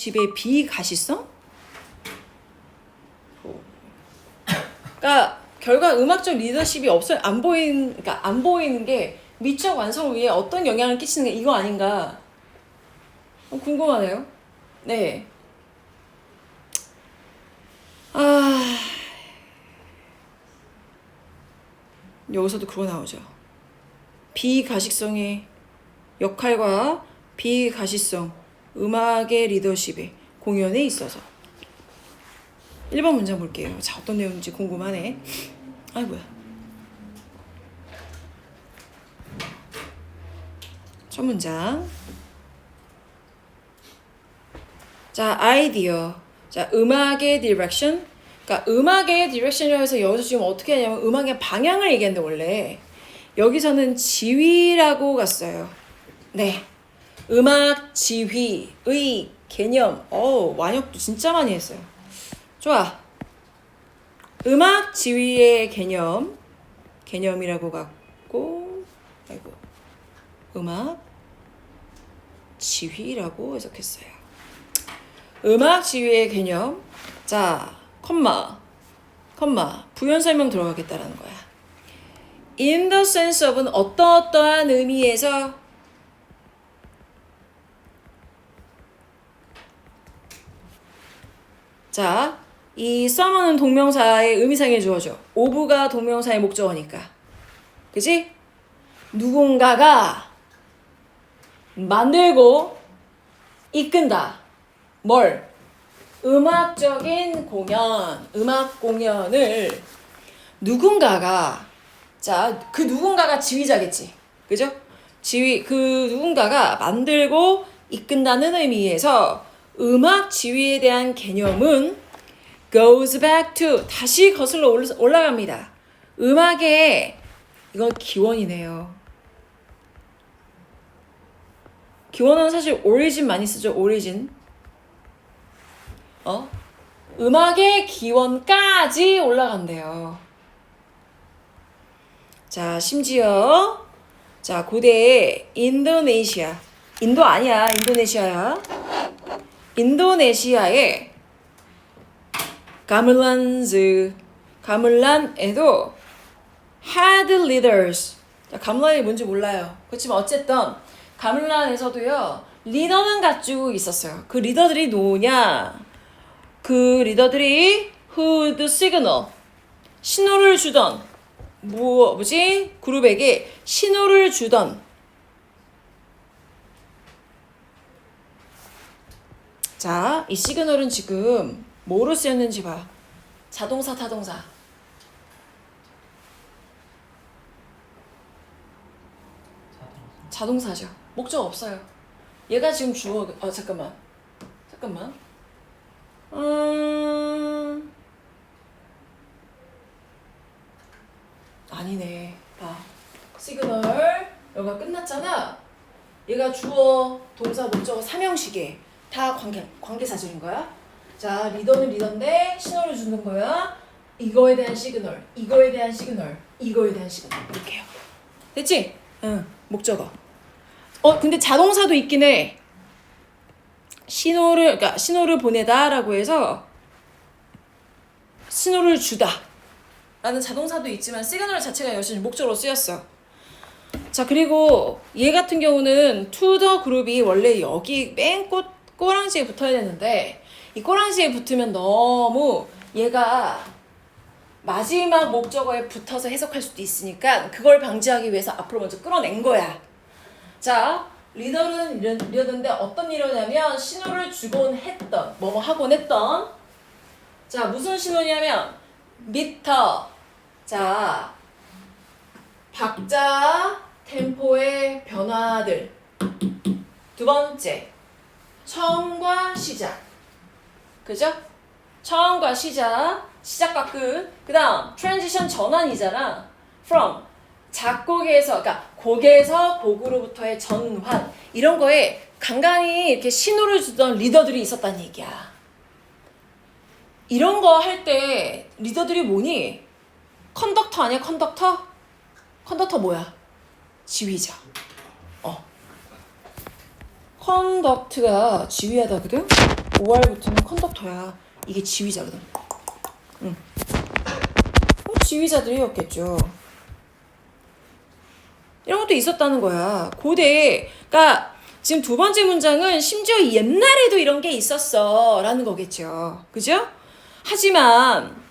집의 비가시성? 그러니까 결과 음악적 리더십이 그러니까 안 보이는 게 미적 완성을 위해 어떤 영향을 끼치는 게 이거 아닌가? 궁금하네요. 네. 여기서도 그거 나오죠. 비가식성의 역할과 비가시성, 음악의 리더십의 공연에 있어서. 1번 문장 볼게요. 자, 어떤 내용인지 궁금하네. 아이고야. 첫 문장. 자, 아이디어. 자, 음악의 디렉션. 그러니까 음악의 디렉션이라고 해서 여기서 지금 어떻게 하냐면 음악의 방향을 얘기하는데 원래 여기서는 지휘라고 갔어요. 네. 음악 지휘의 개념. 완역도 진짜 많이 했어요. 좋아. 음악 지휘의 개념이라고 갔고, 아이고, 음악 지휘라고 해석했어요. 음악 지휘의 개념. 자, 컴마, 부연 설명 들어가겠다라는 거야. In the sense of은 어떠한 의미에서 자, 이 someone은 동명사의 의미상의 주어죠. of가 동명사의 목적어니까. 그치? 누군가가 만들고 이끈다. 뭘? 음악적인 공연, 음악 공연을 누군가가, 자, 그 누군가가 지휘자겠지. 그죠? 그 누군가가 만들고 이끈다는 의미에서 음악 지휘에 대한 개념은 goes back to, 다시 거슬러 올라갑니다. 음악의, 이건 기원이네요. 기원은 사실 오리진 많이 쓰죠. 오리진. 음악의 기원까지 올라간대요. 자, 심지어 자, 고대 인도네시아. 인도 아니야. 인도네시아야. 인도네시아의 가물란에도 had leaders. 자, 가물란이 뭔지 몰라요. 그렇지만 어쨌든 가물란에서도요. 리더는 갖추고 있었어요. 그 리더들이 누구냐? 그 리더들이 who the signal, 신호를 주던 뭐지? 그룹에게 신호를 주던. 자, 이 시그널은 지금 뭐로 쓰였는지 봐. 자동사, 타동사. 자동사죠. 목적 없어요. 얘가 지금 주어. 잠깐만. 아니네. 봐. 시그널 여기가 끝났잖아. 얘가 주어, 동사, 목적어, 삼형식에 다 관계사절인 거야. 자, 리더는 리더인데 신호를 주는 거야. 이거에 대한 시그널, 이거에 대한 시그널, 이거에 대한 시그널. 이렇게요. 됐지? 응. 목적어. 근데 자동사도 있긴 해. 그러니까 신호를 보내다라고 해서 신호를 주다 라는 자동사도 있지만 시그널 자체가 여전히 목적으로 쓰였어. 자, 그리고 얘 같은 경우는 to the 그룹이 원래 여기 맨 꼬랑지에 붙어야 되는데 이 꼬랑지에 붙으면 너무 얘가 마지막 목적어에 붙어서 해석할 수도 있으니까 그걸 방지하기 위해서 앞으로 먼저 끌어낸 거야. 자, 리더는 이러던데 어떤 리더냐면 신호를 주곤 했던, 뭐뭐 하곤 했던. 자, 무슨 신호냐면 미터. 자, 박자, 템포의 변화들. 두 번째, 처음과 시작. 그죠? 처음과 시작과 끝. 그 다음, 트랜지션 전환이잖아. from, 작곡에서, 그러니까 곡에서 곡으로부터의 전환. 이런 거에 간간히 이렇게 신호를 주던 리더들이 있었다는 얘기야. 이런 거 할 때 리더들이 뭐니? 컨덕터 아니야? 컨덕터? 컨덕터 뭐야? 지휘자. 컨덕트가 지휘하다거든? OR 붙으면 컨덕터야. 이게 지휘자거든. 응. 지휘자들이었겠죠. 이런 것도 있었다는 거야. 고대. 그러니까 지금 두 번째 문장은 심지어 옛날에도 이런 게 있었어 라는 거겠죠. 그죠? 하지만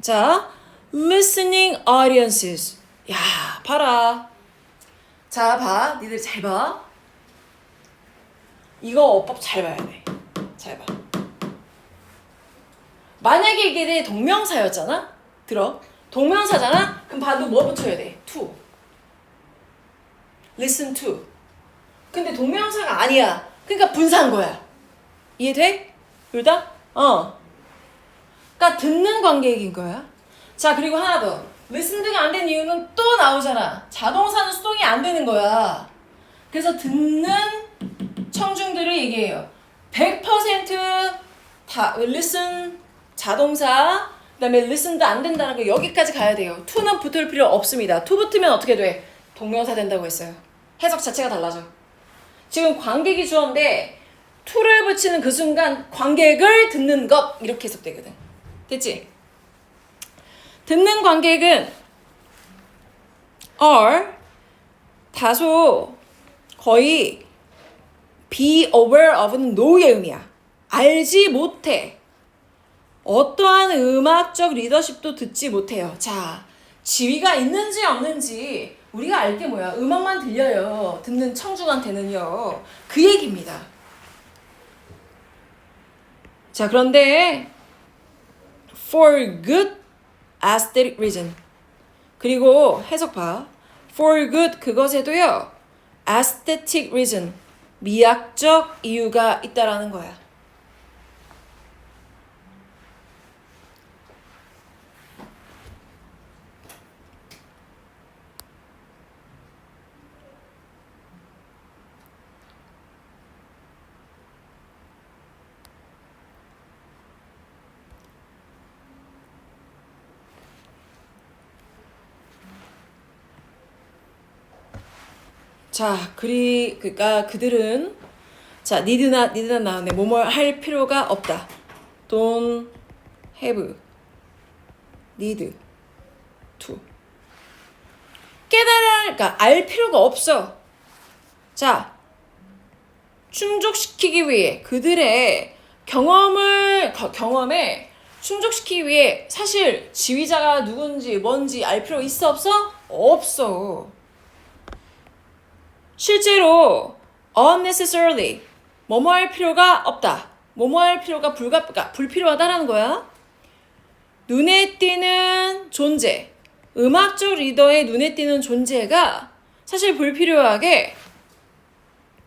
자, listening audiences. 야, 봐라. 자, 봐. 니들 잘 봐. 이거 어법 잘 봐야 돼. 잘 봐. 만약에 이게 내 동명사였잖아? 들어. 동명사잖아? 그럼 봐도 뭐 붙여야 돼? to. listen to. 근데 동명사가 아니야. 그러니까 분사한 거야. 이해돼? 둘 다? 그러니까 듣는 관계인 거야. 자, 그리고 하나 더. listened가 안 된 이유는 또 나오잖아. 자동사는 수동이 안 되는 거야. 그래서 듣는 청중들을 얘기해요. 100% 다 listen 자동사, 그다음에 listen도 안 된다는 거 여기까지 가야 돼요. to는 붙을 필요 없습니다. to 붙으면 어떻게 돼? 동명사 된다고 했어요. 해석 자체가 달라져. 지금 관객이 주어인데 to를 붙이는 그 순간 관객을 듣는 것 이렇게 해석되거든. 됐지? 듣는 관객은 are 다소 거의 be aware of는 no의 의미야. 알지 못해. 어떠한 음악적 리더십도 듣지 못해요. 자, 지위가 있는지 없는지 우리가 알 게 뭐야? 음악만 들려요. 듣는 청중한테는요. 그 얘기입니다. 자, 그런데 for good aesthetic reason. 그리고 해석 봐. for good 그것에도요. aesthetic reason. 미학적 이유가 있다라는 거야. 자, 그러니까 그들은 자, need나 나오네. 뭐뭐 할 필요가 없다. don't have need to 그러니까 알 필요가 없어. 자, 충족시키기 위해 그들의 경험에 충족시키기 위해 사실 지휘자가 누군지 뭔지 알 필요 있어 없어? 없어. 실제로 unnecessarily 뭐뭐 할 필요가 없다. 뭐뭐 할 필요가 불필요하다라는 거야. 눈에 띄는 존재, 음악적 리더의 눈에 띄는 존재가 사실 불필요하게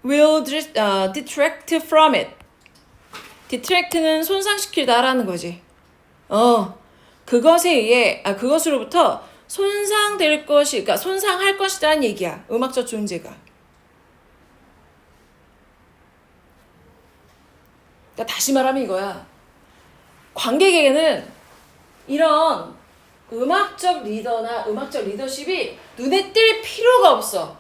will detract from it. detract는 손상시키다라는 거지. 그것에 의해 그것으로부터 손상될 것이, 그러니까 손상할 것이라는 얘기야. 음악적 존재가. 그러니까 다시 말하면 이거야. 관객에게는 이런 음악적 리더나 음악적 리더십이 눈에 띌 필요가 없어.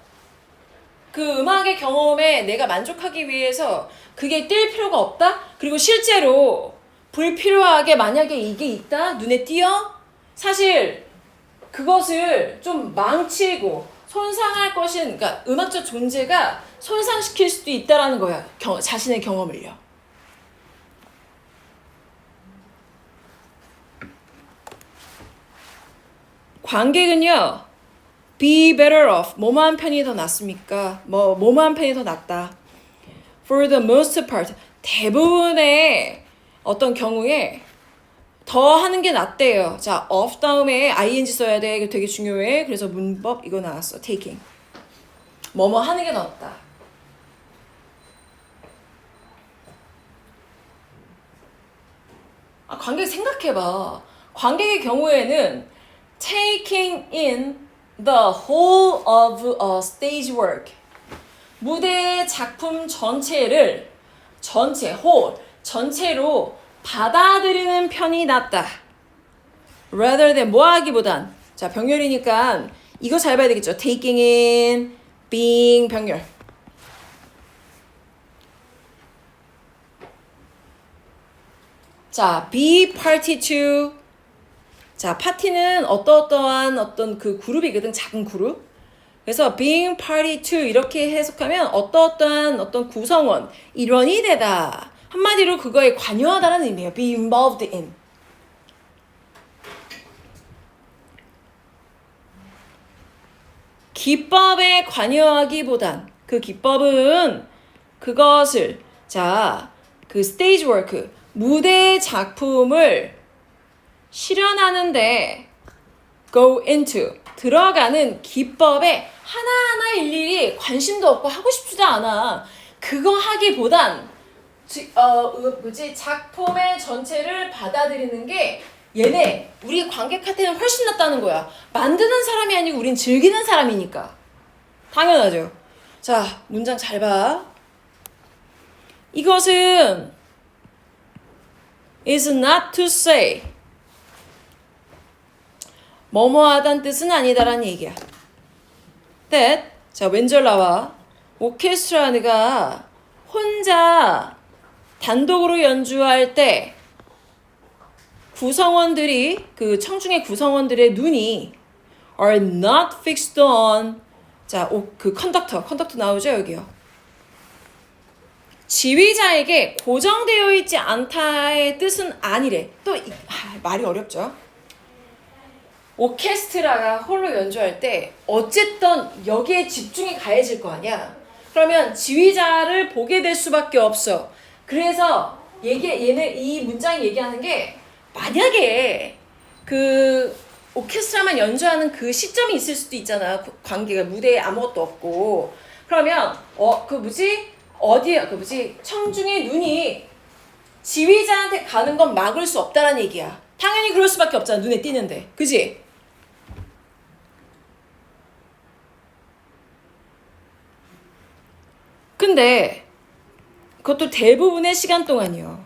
그 음악의 경험에 내가 만족하기 위해서 그게 띌 필요가 없다? 그리고 실제로 불필요하게 만약에 이게 있다? 눈에 띄어? 사실 그것을 좀 망치고 손상할 것인, 그러니까 음악적 존재가 손상시킬 수도 있다라는 거야. 자신의 경험을요. 관객은요, be better off. 뭐뭐한 편이 더 낫습니까? 뭐뭐한 편이 더 낫다. For the most part. 대부분의 어떤 경우에 더 하는 게 낫대요. 자, of 다음에 ing 써야 돼. 이거 되게 중요해. 그래서 문법 이거 나왔어. taking. 뭐뭐 하는 게 낫다. 관객 생각해봐. 관객의 경우에는 taking in the whole of a stage work. 무대 작품 전체를 whole, 전체로 받아들이는 편이 낫다. rather than 뭐 하기보단. 자, 병렬이니까 이거 잘 봐야 되겠죠. taking in, being 병렬. 자, be party to. 자, 파티는 어떠어떠한 어떤 그 그룹이거든, 작은 그룹. 그래서 being party to 이렇게 해석하면 어떠어떠한 어떤 구성원, 일원이 되다. 한마디로 그거에 관여하다라는 의미예요. be involved in. 기법에 관여하기보단 그 기법은 그것을 그 스테이지 워크 무대 작품을 실현하는데 go into 들어가는 기법에 하나하나 일일이 관심도 없고 하고 싶지도 않아. 그거 하기보단 작품의 전체를 받아들이는 게 얘네 우리 관객한테는 훨씬 낫다는 거야. 만드는 사람이 아니고 우린 즐기는 사람이니까. 당연하죠. 자, 문장 잘 봐. 이것은 is not to say 뭐뭐하다는 뜻은 아니다라는 얘기야. that 자 왼절 나와. 오케스트라가 혼자 단독으로 연주할 때 구성원들이 그 청중의 구성원들의 눈이 are not fixed on 그 컨덕터 나오죠 여기요. 지휘자에게 고정되어 있지 않다의 뜻은 아니래. 또 말이 어렵죠. 오케스트라가 홀로 연주할 때 어쨌든 여기에 집중이 가해질 거 아니야. 그러면 지휘자를 보게 될 수밖에 없어. 그래서 얘네 이 문장이 얘기하는 게 만약에 그 오케스트라만 연주하는 그 시점이 있을 수도 있잖아. 관계가 무대에 아무것도 없고. 그러면 청중의 눈이 지휘자한테 가는 건 막을 수 없다라는 얘기야. 당연히 그럴 수밖에 없잖아. 눈에 띄는데. 그지? 근데 그것도 대부분의 시간 동안이요.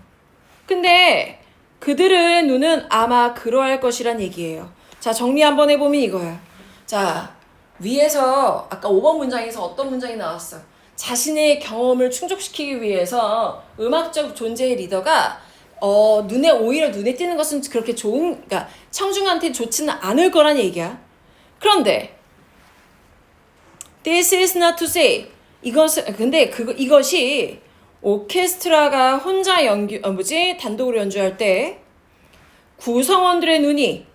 근데 그들의 눈은 아마 그러할 것이란 얘기예요. 자, 정리 한번 해보면 이거야. 자, 위에서 아까 5번 문장에서 어떤 문장이 나왔어? 자신의 경험을 충족시키기 위해서 음악적 존재의 리더가 오히려 눈에 띄는 것은 그렇게 그러니까 청중한테 좋지는 않을 거란 얘기야. 그런데 this is not to say 이것이 오케스트라가 혼자 단독으로 연주할 때 구성원들의 눈이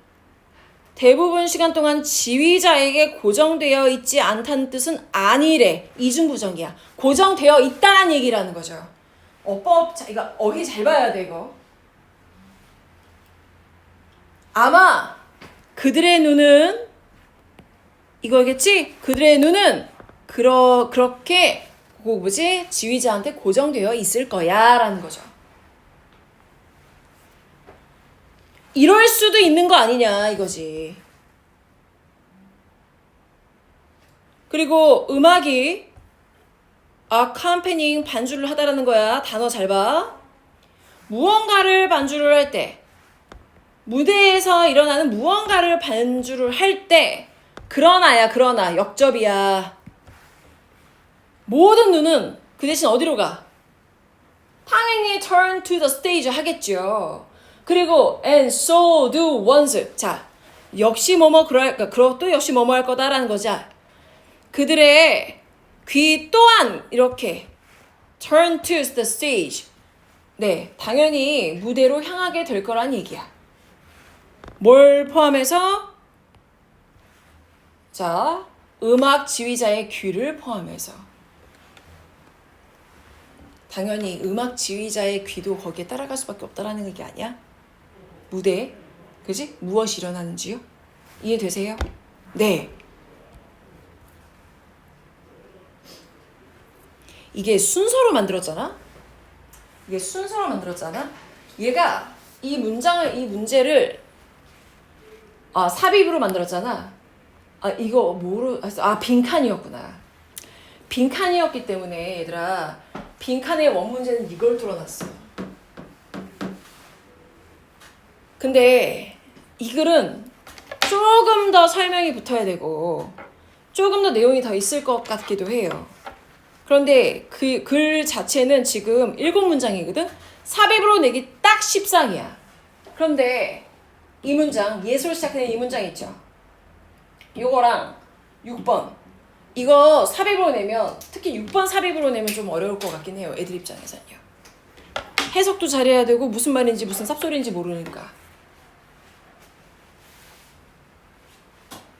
대부분 시간 동안 지휘자에게 고정되어 있지 않다는 뜻은 아니래. 이중부정이야. 고정되어 있다란 얘기라는 거죠. 이거 어휘 잘 봐야 돼 이거. 아마 그들의 눈은 이거겠지? 그들의 눈은 그렇게 지휘자한테 고정되어 있을 거야 라는 거죠. 이럴 수도 있는 거 아니냐 이거지. 그리고 음악이 accompanying 반주를 하다라는 거야. 단어 잘 봐. 무언가를 반주를 할 때 무대에서 일어나는 무언가를 반주를 할 때 그러나 역접이야. 모든 눈은 그 대신 어디로 가? 당연히 turn to the stage 하겠죠. 그리고 and so do ones. 자, 역시 그것도 역시 뭐뭐 할 거다라는 거죠. 그들의 귀 또한 이렇게 turn to the stage. 네, 당연히 무대로 향하게 될 거란 얘기야. 뭘 포함해서? 자, 음악 지휘자의 귀를 포함해서. 당연히 음악 지휘자의 귀도 거기에 따라갈 수밖에 없다라는 얘기 아니야? 무대에, 그지? 무엇이 일어나는지요? 이해되세요? 네. 이게 순서로 만들었잖아? 얘가 이 문제를 삽입으로 만들었잖아. 이거 뭐로 했어? 빈칸이었구나. 빈칸이었기 때문에 얘들아 빈칸의 원문제는 이걸 뚫어놨어. 근데 이 글은 조금 더 설명이 붙어야 되고 조금 더 내용이 더 있을 것 같기도 해요. 그런데 그 글 자체는 지금 7문장이거든? 삽입으로 내기 딱 14이야. 그런데 이 문장, 예수로 시작하는 이 문장 있죠? 요거랑 6번. 이거 삽입으로 내면, 특히 6번 삽입으로 내면 좀 어려울 것 같긴 해요. 애들 입장에서는요. 해석도 잘해야 되고 무슨 말인지 무슨 쌉소리인지 모르니까.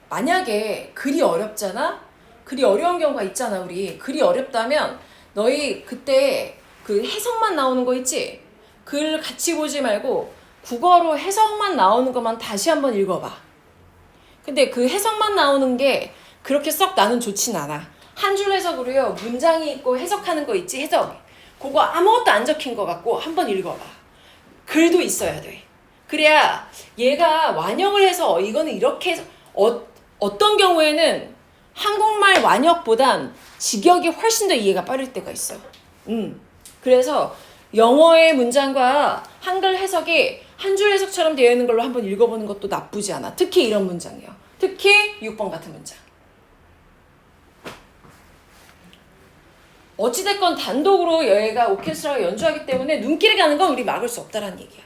만약에 글이 어렵잖아? 글이 어려운 경우가 있잖아, 우리. 글이 어렵다면 너희 그때 그 해석만 나오는 거 있지? 글 같이 보지 말고 국어로 해석만 나오는 것만 다시 한번 읽어봐. 근데 그 해석만 나오는 게 그렇게 썩 나는 좋진 않아. 한 줄 해석으로요, 문장이 있고 해석하는 거 있지, 해석. 그거 아무것도 안 적힌 거 같고 한번 읽어봐. 글도 있어야 돼. 그래야 얘가 완역을 해서 이거는 이렇게 해서 어떤 경우에는 한국말 완역보단 직역이 훨씬 더 이해가 빠를 때가 있어. 그래서 영어의 문장과 한글 해석이 한 줄 해석처럼 되어 있는 걸로 한번 읽어보는 것도 나쁘지 않아. 특히 이런 문장이요. 특히 6번 같은 문장. 어찌됐건 단독으로 얘가 오케스트라가 연주하기 때문에 눈길이 가는 건 우리 막을 수 없다라는 얘기야.